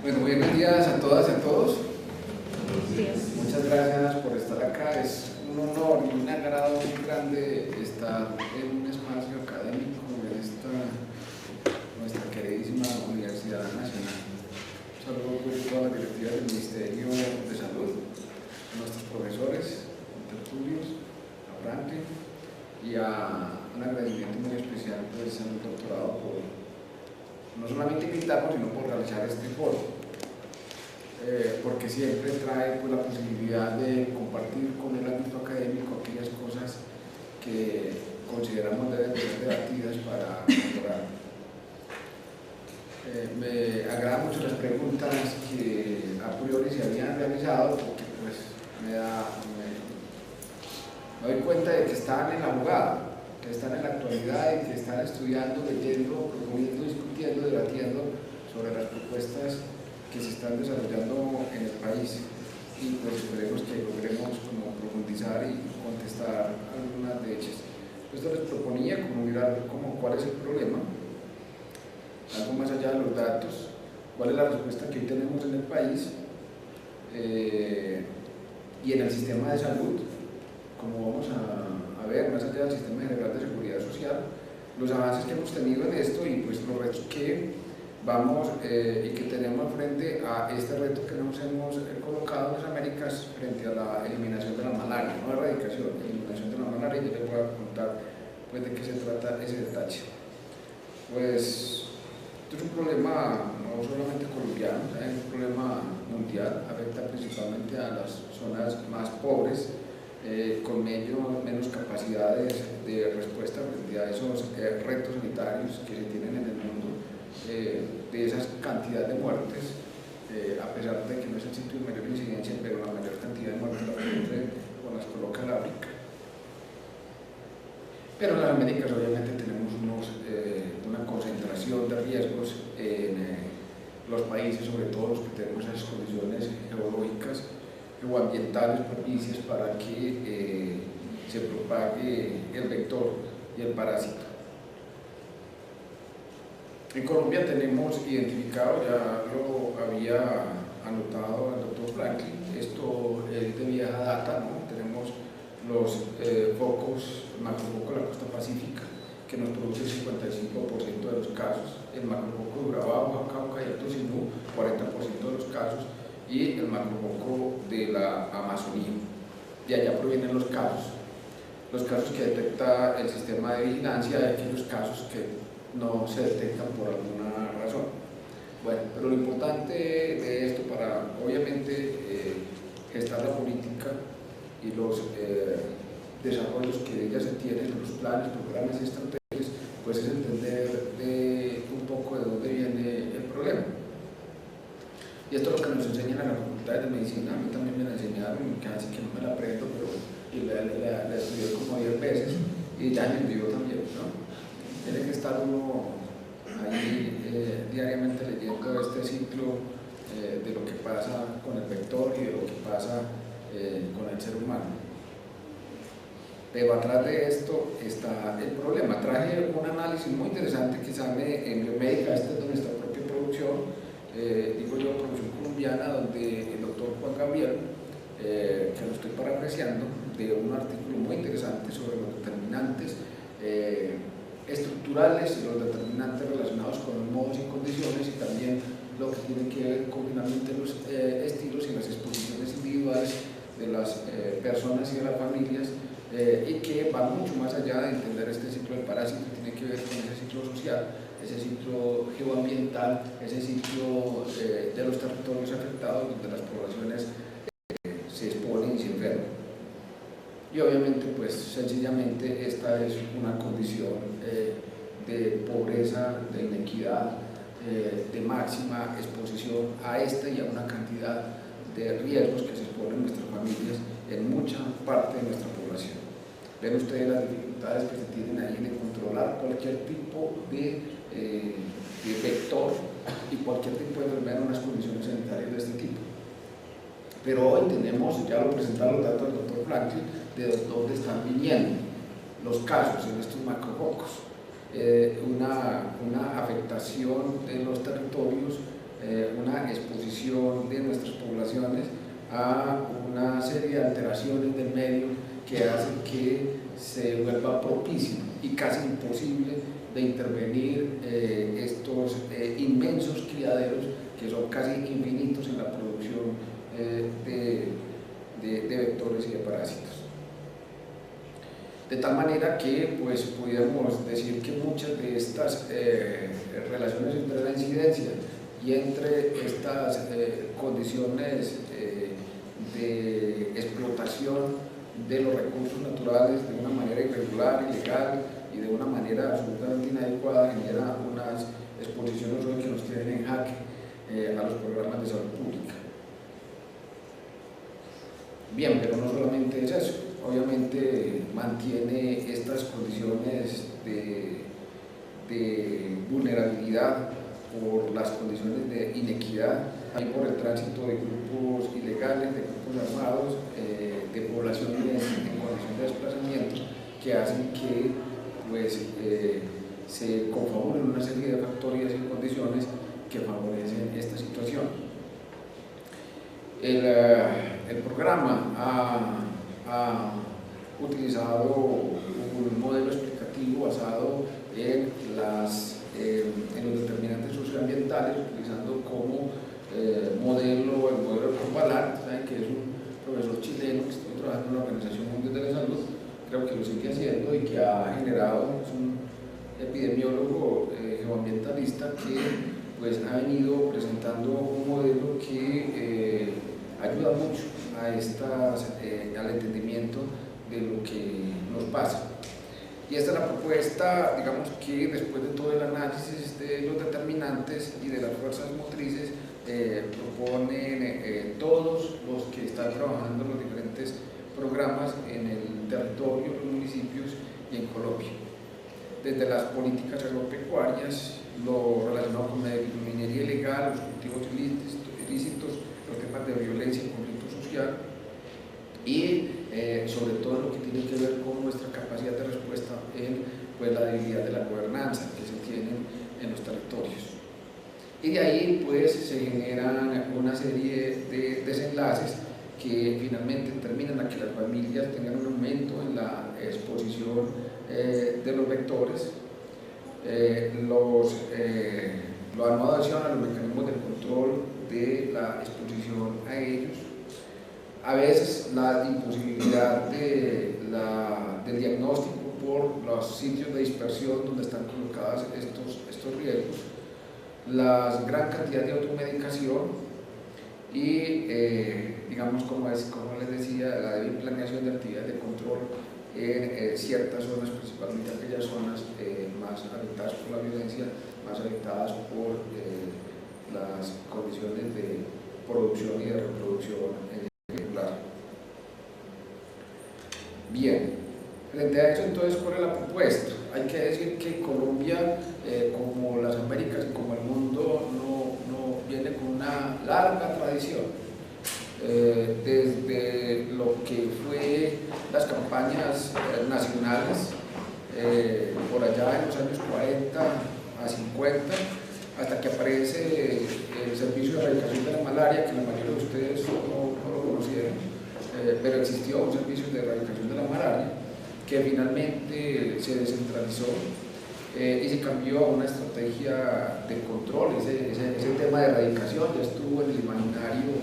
Bueno, buenos días a todas y a todos. Sí. Muchas gracias por estar acá. Es un honor y un agrado muy grande estar en un espacio académico de nuestra queridísima Universidad Nacional. Un saludo a toda la directiva del Ministerio de Salud, a nuestros profesores, tertulios, a Franklin y a un agradecimiento muy especial por el doctorado por no solamente invitarnos, sino por realizar este foro, porque siempre trae pues, la posibilidad de compartir con el ámbito académico aquellas cosas que consideramos deben ser debatidas para mejorar. Me agradan mucho las preguntas que a priori se habían realizado, porque pues me doy cuenta de que están en la jugada, que están en la actualidad y que están estudiando, leyendo, proponiendo, discutiendo, debatiendo sobre las propuestas que se están desarrollando en el país, y pues esperemos que logremos como profundizar y contestar algunas de ellas. Esto les proponía como mirar como cuál es el problema, algo más allá de los datos, cuál es la respuesta que hoy tenemos en el país y en el sistema de salud, como vamos a ver, más allá del sistema general de seguridad social, los avances que hemos tenido en esto y pues los retos que vamos y que tenemos frente a este reto que nos hemos colocado en las Américas frente a la eliminación de la malaria, no erradicación, eliminación de la malaria. Yo les voy a contar pues de qué se trata ese detalle. Pues esto es un problema no solamente colombiano, es un problema mundial, afecta principalmente a las zonas más pobres, con menos capacidades de respuesta frente a esos retos sanitarios que se tienen en el mundo, de esas cantidades de muertes, a pesar de que no es el sitio de mayor incidencia, pero la mayor cantidad de muertes las coloca el África. Pero en las Américas obviamente tenemos una concentración de riesgos en los países, sobre todo los que tenemos esas condiciones geológicas o ambientales propicias para que se propague el vector y el parásito. En Colombia tenemos identificado, ya lo había anotado el doctor Franklin, esto es de vieja data, ¿no? Tenemos los focos, el macrofoco de la costa pacífica, que nos produce el 55% de los casos, el macrofoco de Urabá, Baja Cauca y Alto Sinú, 40% de los casos, y el macrofoco de la Amazonía. De allá provienen los casos que detecta el sistema de vigilancia, de aquellos casos que no se detectan por alguna razón. Bueno, pero lo importante de esto para, obviamente, gestar la política y los desarrollos que de ella se tienen, los planes, programas y estrategias, pues es entender un poco de dónde viene el problema. Y esto es lo que nos enseñan en la Facultad de Medicina. A mí también me la enseñaron, casi que no me la aprendo, pero la estudié como 10 veces y ya me envió también, ¿no? Tiene que estar uno ahí diariamente leyendo este ciclo de lo que pasa con el vector y de lo que pasa con el ser humano. Pero atrás de esto está el problema. Traje un análisis muy interesante que sale en Biomédica, esta es de nuestra propia producción, digo yo, producción colombiana, donde el doctor Juan Gabriel, que lo estoy parafraseando, de un artículo muy interesante sobre los determinantes estructurales y los determinantes relacionados con los modos y condiciones, y también lo que tiene que ver con finalmente los estilos y las exposiciones individuales de las personas y de las familias, y que va mucho más allá de entender este ciclo del parásito, tiene que ver con ese ciclo social, ese ciclo geoambiental, ese ciclo de los territorios afectados donde las poblaciones se exponen y se enferman. Y obviamente, pues sencillamente esta es una condición de pobreza, de inequidad, de máxima exposición a esta y a una cantidad de riesgos que se exponen nuestras familias en mucha parte de nuestra población. Ven ustedes las dificultades que se tienen ahí de controlar cualquier tipo de vector y cualquier tipo de enfermedad en unas condiciones sanitarias de este tipo. Pero hoy tenemos, ya lo presentaron los datos del doctor Franklin, de dónde están viniendo los casos en estos macrofocos. Una afectación de los territorios, una exposición de nuestras poblaciones a una serie de alteraciones del medio que hacen que se vuelva propicio y casi imposible de intervenir estos inmensos criaderos que son casi infinitos en la producción de vectores y de parásitos. De tal manera que pues, pudiéramos decir que muchas de estas relaciones entre la incidencia y entre estas condiciones de explotación de los recursos naturales de una manera irregular, ilegal y de una manera absolutamente inadecuada genera unas exposiciones hoy que nos tienen en jaque a los programas de salud pública. Bien, pero no solamente es eso, obviamente mantiene estas condiciones de vulnerabilidad por las condiciones de inequidad, y por el tránsito de grupos ilegales, de grupos armados, de población en condición de desplazamiento, que hacen que pues, se confabulen una serie de factores y condiciones que favorecen esta situación. El programa ha utilizado un modelo explicativo basado en los determinantes socioambientales, utilizando como modelo el modelo de Corvalán, que es un profesor chileno que estuvo trabajando en la Organización Mundial de la Salud, creo que lo sigue haciendo y que ha generado, es un epidemiólogo geoambientalista que pues, ha venido presentando un modelo que ayuda mucho al entendimiento de lo que nos pasa. Y esta es la propuesta, digamos que después de todo el análisis de los determinantes y de las fuerzas motrices, proponen todos los que están trabajando en los diferentes programas en el territorio, los municipios y en Colombia. Desde las políticas agropecuarias, lo relacionado con la minería ilegal, los cultivos ilícitos, los temas de violencia y conflicto social, y sobre todo lo que tiene que ver con nuestra capacidad de respuesta en pues, la debilidad de la gobernanza que se tienen en los territorios. Y de ahí pues, se generan una serie de desenlaces que finalmente terminan a que las familias tengan un aumento en la exposición de los vectores, la no adhesión a los mecanismos de control de la exposición a ellos, a veces la imposibilidad del diagnóstico por los sitios de dispersión donde están colocados estos riesgos, la gran cantidad de automedicación y, digamos, como les decía, la débil planeación de actividades de control en ciertas zonas, principalmente aquellas zonas más afectadas por la violencia, más afectadas por las condiciones de producción y de reproducción irregular. Bien, frente a eso entonces, ¿cuál es la propuesta? Hay que decir que Colombia, como las Américas y como el mundo, no viene con una larga tradición. Desde lo que fue las campañas nacionales por allá en los años 40 a 50, hasta que aparece el servicio de erradicación de la malaria, que la mayoría de ustedes no lo conocieron, pero existió un servicio de erradicación de la malaria que finalmente se descentralizó y se cambió a una estrategia de control. Ese tema de erradicación ya estuvo en el imaginario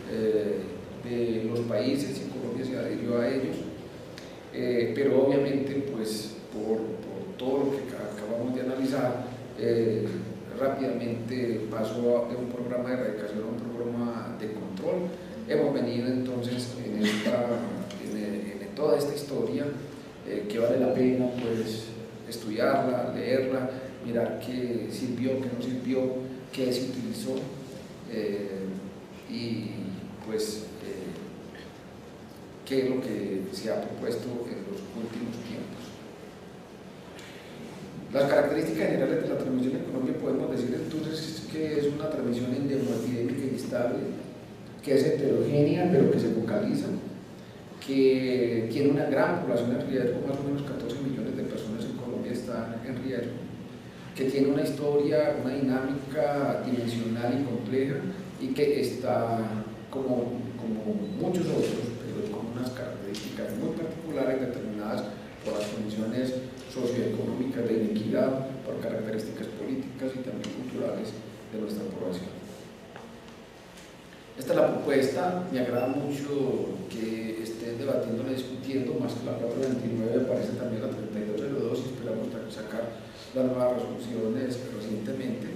de los países y Colombia se adhirió a ellos, pero obviamente pues por todo lo que acabamos de analizar, rápidamente pasó de un programa de erradicación a un programa de control. Hemos venido entonces en toda esta historia que vale la pena pues estudiarla, leerla, mirar qué sirvió, qué no sirvió, qué se utilizó y pues qué es lo que se ha propuesto en los últimos tiempos. Las características generales de la transmisión en Colombia podemos decir entonces que es una transmisión endemioepidémica inestable, que es heterogénea pero que se focaliza, que tiene una gran población en riesgo, más o menos 14 millones de personas en Colombia están en riesgo, que tiene una historia, una dinámica dimensional y compleja y que está como muchos otros, pero con unas características muy particulares determinadas por las condiciones socioeconómicas de inequidad, por características políticas y también culturales de nuestra población. Esta es la propuesta, me agrada mucho que estén debatiéndola, discutiendo, más que la 429, aparece también la 3202 y esperamos sacar las nuevas resoluciones recientemente.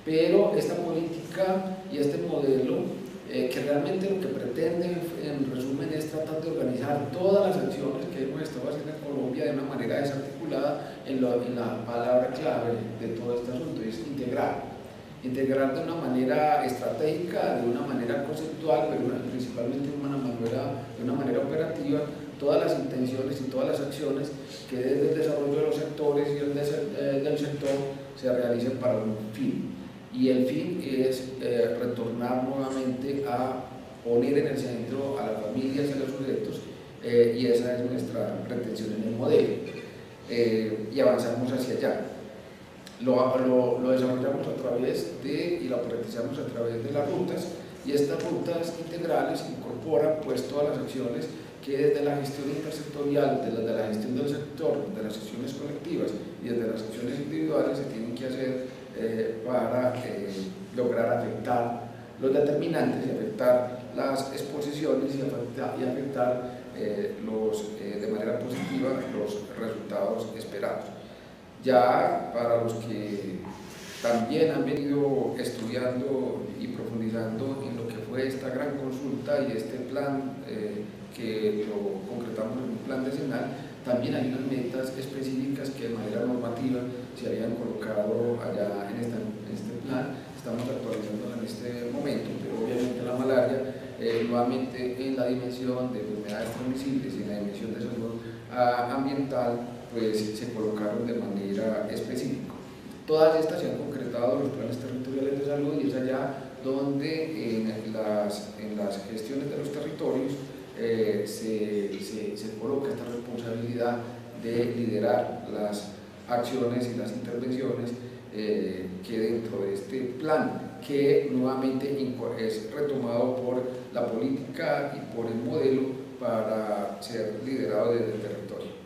Pero esta política y este modelo, que realmente lo que pretende, en resumen, es tratar de organizar todas las acciones que hemos estado haciendo en Colombia de una manera desarticulada en la palabra clave de todo este asunto, y es integrar de una manera estratégica, de una manera conceptual, pero principalmente de una manera operativa, todas las intenciones y todas las acciones que desde el desarrollo de los sectores y del sector se realicen para un fin. Y el fin es retornar nuevamente a poner en el centro a las familias y a los sujetos, y esa es nuestra pretensión en el modelo, y avanzamos hacia allá. Lo desarrollamos a través y lo operatizamos a través de las rutas, y estas rutas integrales incorporan pues todas las acciones que desde la gestión intersectorial, desde la gestión del sector, de las acciones colectivas y desde las acciones individuales se tienen que hacer para lograr afectar los determinantes y afectar las exposiciones y afectar de manera positiva los resultados esperados. Ya para los que también han venido estudiando y profundizando en lo que fue esta gran consulta y este plan que lo concretamos en un plan decenal, también hay unas metas específicas que de manera normativa se habían colocado allá en este plan. Estamos actualizando en este momento, pero obviamente la malaria, nuevamente en la dimensión de enfermedades transmisibles y en la dimensión de salud ambiental, pues se colocaron de manera específica. Todas estas se han concretado en los planes territoriales de salud, y es allá donde en las gestiones de los territorios se coloca esta responsabilidad de liderar las acciones y las intervenciones que dentro de este plan, que nuevamente es retomado por la política y por el modelo para ser liderado desde el territorio.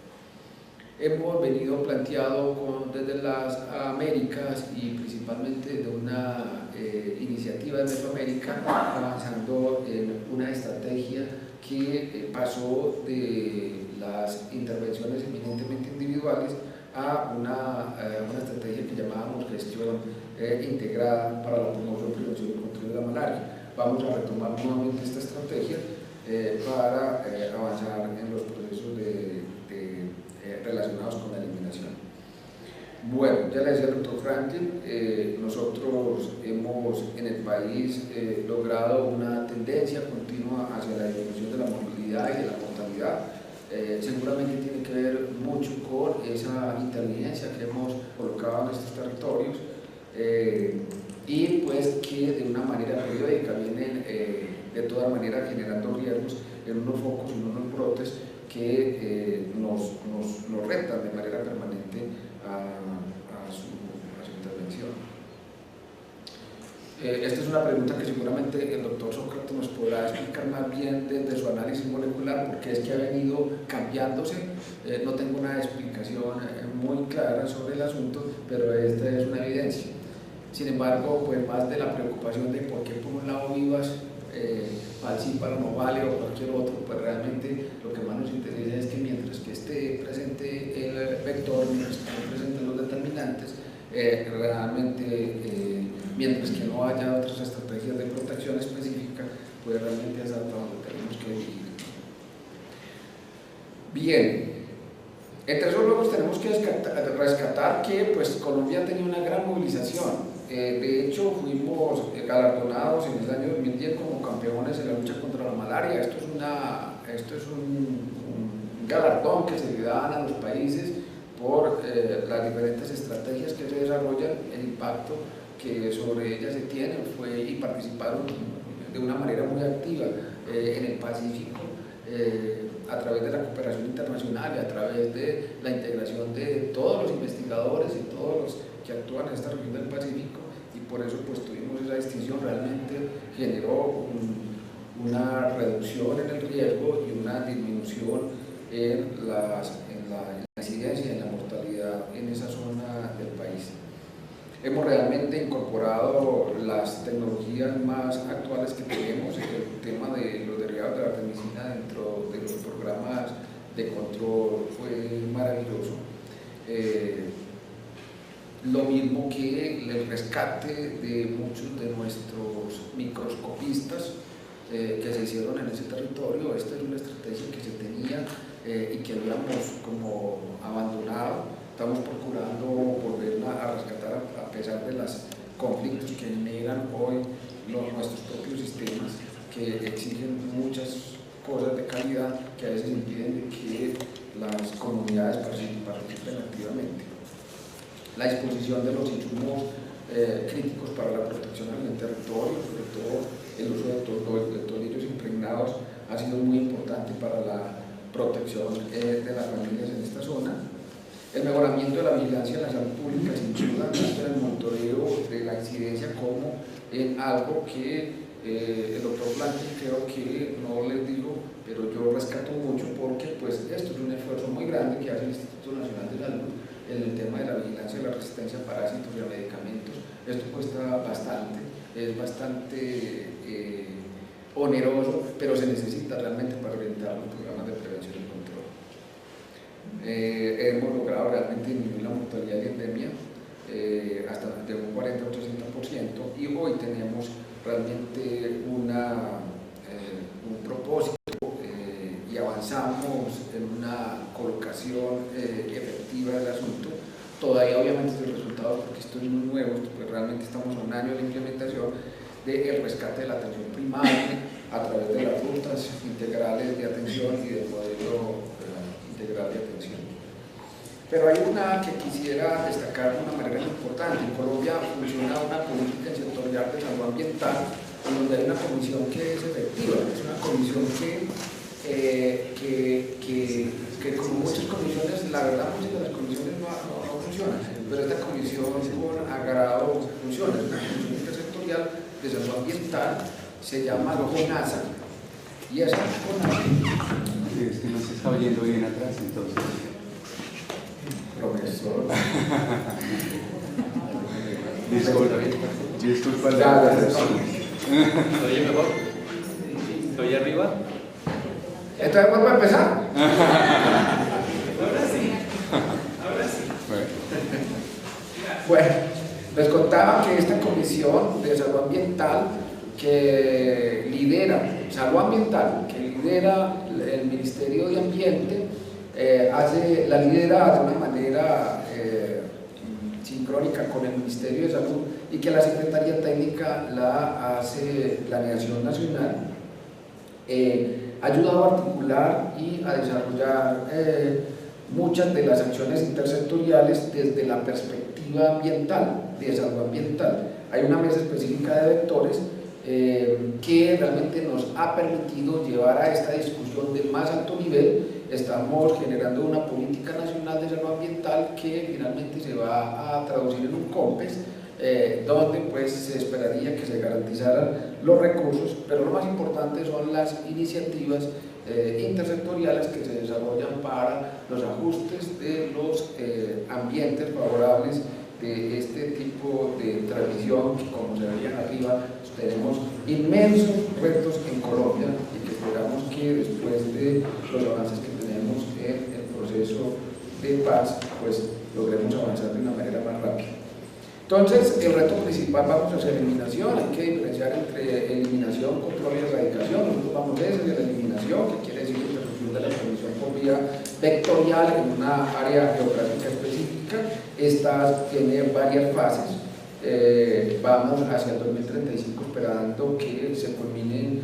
Hemos venido planteado desde las Américas y principalmente de una iniciativa de Mesoamérica, avanzando en una estrategia que pasó de las intervenciones eminentemente individuales a una estrategia que llamábamos gestión integrada para la promoción, prevención y control de la malaria. Vamos a retomar nuevamente esta estrategia para avanzar en los procesos relacionados con la eliminación. Bueno, ya le decía el doctor Franklin, nosotros hemos en el país logrado una tendencia continua hacia la disminución de la movilidad y de la mortalidad. Seguramente tiene que ver mucho con esa inteligencia que hemos colocado en estos territorios, y pues que de una manera periódica vienen de todas maneras generando riesgos en unos focos, en unos brotes que nos retan de manera permanente a su intervención. Esta es una pregunta que seguramente el doctor Sócrates nos podrá explicar más bien desde su análisis molecular, porque es que ha venido cambiándose. No tengo una explicación muy clara sobre el asunto, pero esta es una evidencia. Sin embargo, pues más de la preocupación de por qué por un lado vivas, Falciparum no vale o cualquier otro, pues realmente lo que más nos interesa es que mientras que esté presente el vector, mientras que estén presentes los determinantes, realmente mientras que no haya otras estrategias de protección específica, pues realmente es hasta donde tenemos que dirigir. Bien, entre esos luego tenemos que rescatar que pues, Colombia ha tenido una gran movilización. De hecho, fuimos galardonados en el año 2010 como campeones en la lucha contra la malaria. Esto es un galardón que se le dan a los países por las diferentes estrategias que se desarrollan, el impacto que sobre ellas se tienen, y participaron de una manera muy activa en el Pacífico, a través de la cooperación internacional y a través de la integración de todos los investigadores y todos los que que actúan en esta región del Pacífico, y por eso pues tuvimos esa distinción. Realmente generó una reducción en el riesgo y una disminución en la incidencia y en la mortalidad en esa zona del país. Hemos realmente incorporado las tecnologías más actuales que tenemos. El tema de los derivados de la artemisina dentro de los programas de control fue maravilloso. Lo mismo que el rescate de muchos de nuestros microscopistas que se hicieron en ese territorio. Esta es una estrategia que se tenía y que habíamos como abandonado. Estamos procurando volverla a rescatar a pesar de los conflictos que generan hoy nuestros propios sistemas, que exigen muchas cosas de calidad que a veces impiden que las comunidades participen activamente. La disposición de los insumos críticos para la protección en el territorio, sobre todo el uso de tornillos impregnados, ha sido muy importante para la protección de las familias en esta zona. El mejoramiento de la vigilancia de la salud pública, sin duda, tanto en el monitoreo de la incidencia como en algo que el doctor Blanqui, creo que no les digo, pero yo rescato mucho porque pues, esto es un esfuerzo muy grande que hace el Instituto Nacional de Salud en el tema de la vigilancia de la resistencia a parásitos y a medicamentos. Esto cuesta bastante, es bastante oneroso, pero se necesita realmente para orientar los programas de prevención y control. Hemos logrado realmente disminuir la mortalidad de endemia hasta de un 40 o 60%, y hoy tenemos realmente un propósito y avanzamos en una colocación efectiva del asunto. Todavía obviamente los resultados, porque esto es muy nuevo, pues realmente estamos a un año de implementación del rescate de la atención primaria a través de las rutas integrales de atención y del modelo integral de atención. Pero hay una que quisiera destacar de una manera importante. En Colombia funciona una política sectorial de salud ambiental, en donde hay una comisión que es efectiva, es una comisión que como muchas comisiones, la verdad muchas de las comisiones no funcionan, pero esta comisión con agrado funciona. Es una comisión intersectorial de salud ambiental, se llama CONASA, y esa CONASA… Sí, es que no se está oyendo bien atrás, entonces… Profesor… Disculpa la ¿Se oye mejor? ¿Se oye arriba? ¿Entonces vuelvo a empezar? Ahora sí. Ahora sí. Bueno, les contaba que esta comisión de salud ambiental que lidera el Ministerio de Ambiente, la lidera de una manera sincrónica con el Ministerio de Salud, y que la Secretaría Técnica la hace Planeación Nacional. Ha ayudado a articular y a desarrollar muchas de las acciones intersectoriales desde la perspectiva ambiental, de salud ambiental. Hay una mesa específica de vectores que realmente nos ha permitido llevar a esta discusión de más alto nivel. Estamos generando una política nacional de salud ambiental que finalmente se va a traducir en un COMPES, donde pues se esperaría que se garantizaran los recursos, pero lo más importante son las iniciativas intersectoriales que se desarrollan para los ajustes de los ambientes favorables de este tipo de transmisión, que como se veían arriba, tenemos inmensos retos en Colombia, y que esperamos que después de los avances que tenemos en el proceso de paz, pues logremos avanzar de una manera más rápida. Entonces, el reto principal, vamos hacia eliminación. Hay que diferenciar entre eliminación, control y erradicación. Nosotros vamos a la eliminación, que quiere decir interrupción de la transmisión por vía vectorial en una área geográfica específica. Esta tiene varias fases. Vamos hacia el 2035 esperando que se culminen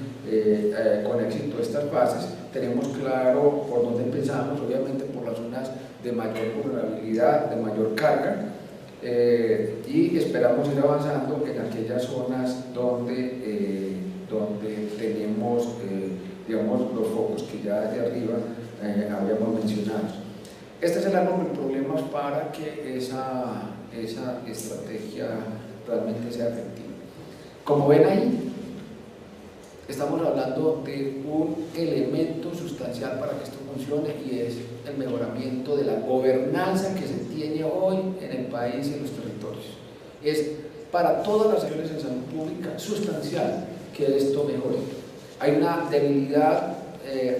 con éxito estas fases. Tenemos claro por dónde empezamos, obviamente por las zonas de mayor vulnerabilidad, de mayor carga, y esperamos ir avanzando en aquellas zonas donde tenemos digamos, los focos que ya de arriba habíamos mencionado. Este es el árbol de problemas para que esa estrategia realmente sea efectiva. Como ven ahí, estamos hablando de un elemento sustancial para que esto funcione y es el mejoramiento de la gobernanza que se tiene hoy en el país y en los territorios. Es para todas las acciones en salud pública sustancial que esto mejore. Hay una debilidad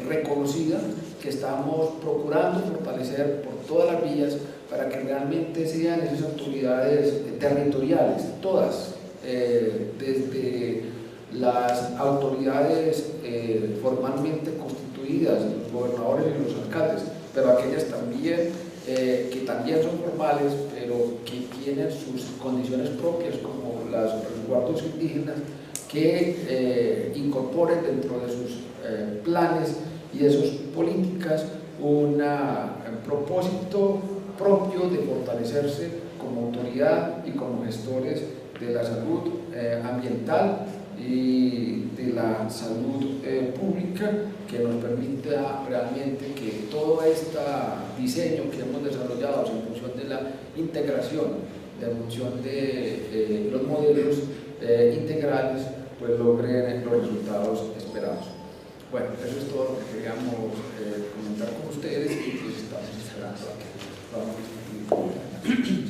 reconocida que estamos procurando fortalecer por todas las vías para que realmente sean esas autoridades territoriales, todas, desde las autoridades formalmente constituidas, los gobernadores y los alcaldes, pero aquellas también que también son formales, pero que tienen sus condiciones propias, como los resguardos indígenas, que incorporen dentro de sus planes y de sus políticas un propósito propio de fortalecerse como autoridad y como gestores de la salud ambiental y de la salud pública, que nos permita realmente que todo este diseño que hemos desarrollado en función de la integración, en función de los modelos integrales, pues logren los resultados esperados. Bueno, eso es todo lo que queríamos comentar con ustedes y pues estamos esperando a que vamos a